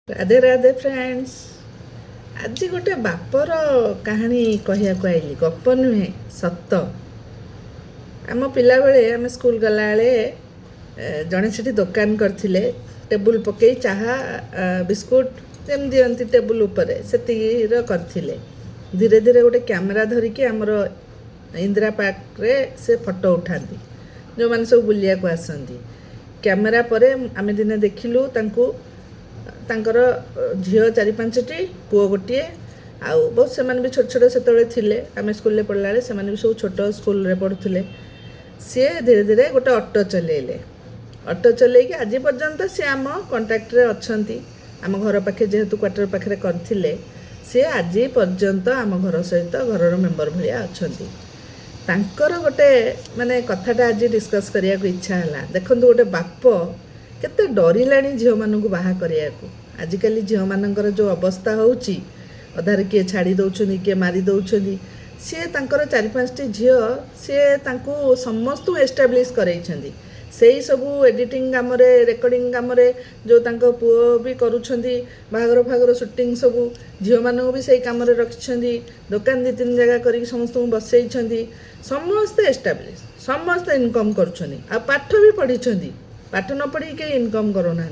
Radhe Radhe friends. आज गोटे बापर कहानी कहया आइली। गप नुहे सत। आम पिला बेले आम स्कूल गला जड़े से दुकान करथिले। टेबुल पकई चाहा बिस्कुट जम दियंती टेबुल उपरे से करथिले। धीरे धीरे गोटे कैमेरा धरिकी आमर इंदिरा पार्क रे से फोटो उठाती जो मैंने सब बुलिया को आसती। कैमेरा परे आम दिने देखिलु तांकु तांकर झील चारि पांचटी पुओ गोटे आउ बहुत से भी छोट छोट से थिले। आम स्कूल पढ़ला से भी सब छोट स्कूल पढ़ुले। सी धीरे धीरे गोटे ऑटो चलेले। ऑटो चलैक आज पर्यंत सी आम कंटाक्ट रे अच्छी। आम घर पाखे जेहेतु क्वार्टर पाखे करथिले सी आज पर्यंत आम घर सहित घर मेम्बर भाया अच्छा। तांकर गोटे माने कथाटा आज डिस्कस करिया को इच्छा है। देखंतु गोटे बाप केते डरिलाणी झील मानू बाहा करिया को। आजिकल झील मानकर जो अवस्था होउची अधार किए छाड़ी दौरान किए मारी दौरान सी तांकर चारि पांचटी झील सी तांको समस्त एस्टाब्लिश करैछंदी। सेही सबू एडिटिंग काम रेकर्डिंग काम जो तांको पुओ भी करूछंदी। बाहागर फागर शूटिंग सबू झील मानू भी सही काम रखिछंदी। दुकान दी तीन जगह करी समस्त बसैछंदी। समस्त एस्टाब्लिश समस्त इनकम करूछंदी। आ पाठ भी पढ़िछंदी। पाठ न पढ़ी के इनकम करोना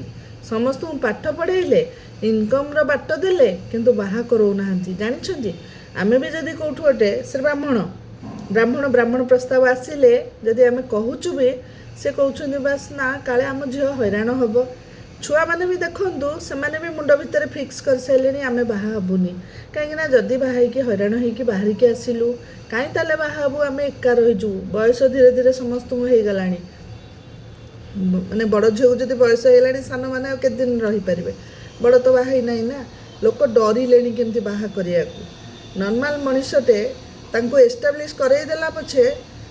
समस्त पाठ पढ़ेले इनकम रो बाट देले किंतु बाहा करोना जानी। आमे भी जदि कौटू गोटे से ब्राह्मण ब्राह्मण ब्राह्मण प्रस्ताव आसिले जदि आमे कहूचु भी से कहउछंदी बस ना काले आम झील हैरान हम। छुआ मैंने भी देखु से भी मुंड भितर फिक्स कर सारे आमे बाहा हबुनी कहीं जदि बाहा कि हैरान होइकी बाहर की आसिलु कहीं ताले बाहा हबु आमे एका रहीजु। बयस धीरे धीरे समस्त हो गलानी माने बड़ झील को जब बयस होगा सान मैंने के दिन रही पारे। बड़ तो बाहा ना ना लोक डरिले केमती बाहा करने को। नॉर्मल मनुष्यटे तांको एस्टाब्लिश करईदेला पछे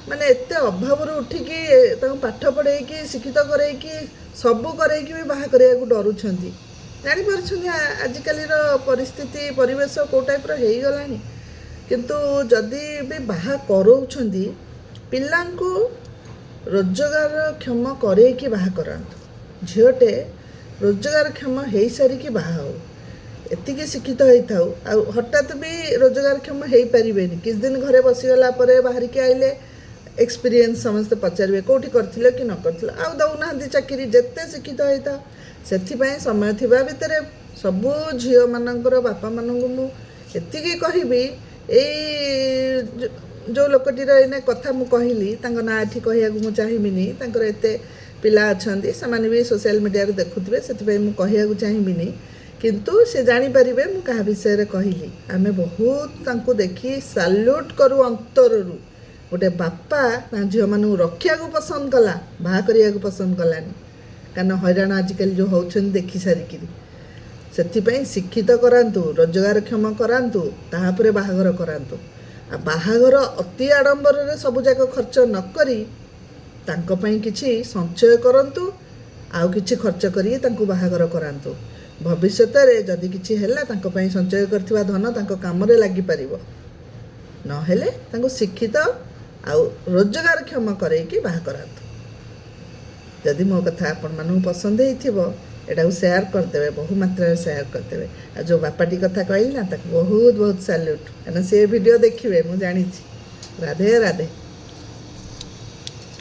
माने एते अभाव उठिकी पाठ पढ़ेकी शिक्षित करैकी सबू करैकी भी बाहा करने को डरुछंती। जानीपार आजिकल परिस्थिति परिवेश कौ टाइप रहीगलानी। किंतु जदि भी बाहा करौछंती पिलांको रोजगार क्षम करैकी बाहा करांतु। झीलटे रोजगार क्षम हो सारिकी बाहा हो एतिकी शिक्षित होता आ हठात भी रोजगार क्षम हो पारे। किस दिन घरे बसीगला बाहर की आइले एक्सपीरियंस समस्ते पचारे कौटी करथिले कि न करथिले आ दौना चाकरी जेते शिक्षित होता से समय थिबा भितर सबू झील मानकर बापा मानू मु एतिकी कहबी ए जो लोकटीर एने कथा मु कहली ना एठी कहया को मु चाहिबिनी। तांकर एते पिला अछंती से भी सोशल मीडिया रे देखुथिबे सेति मु कहया को चाहिबिनी। किंतु से जानी परिबे मु कहा विषय रे कहली। आमे बहुत तांको देखी सैल्यूट करू अंतररू। गोटे बापा झील मानू रखिया को पसंद कला बाहा करिया को पसंद कलानी कारण हैरान आजिकल जो होउछन देखि सारिकी सेति शिक्षित करांतु रोजगार क्षम करांतु ताहापरे बाहागर करांतु। आ बाहागर अति आडंबर रे सब जाक खर्च न करी तांको पई किछि संचय करंतु आउ किछि खर्च करी तांको बाहागर करांतु। भविष्यत रे जदि किछि हेला तांको पई संचय करथिबा धन तांको काम रे लागि परिबो न हेले तांको शिक्षित आउ रोजगार क्षम करैकी बाहा करांतु। जदि मो कथा आपण मानू पसंद हेइथिबो एटा शेयर करदेवे बहु मात्रा शेयर करदेवे। आ जो बापाटी कथा कहली ना ताको बहुत बहुत सैल्यूट कारण से वीडियो देखिए मु जानी। राधे राधे।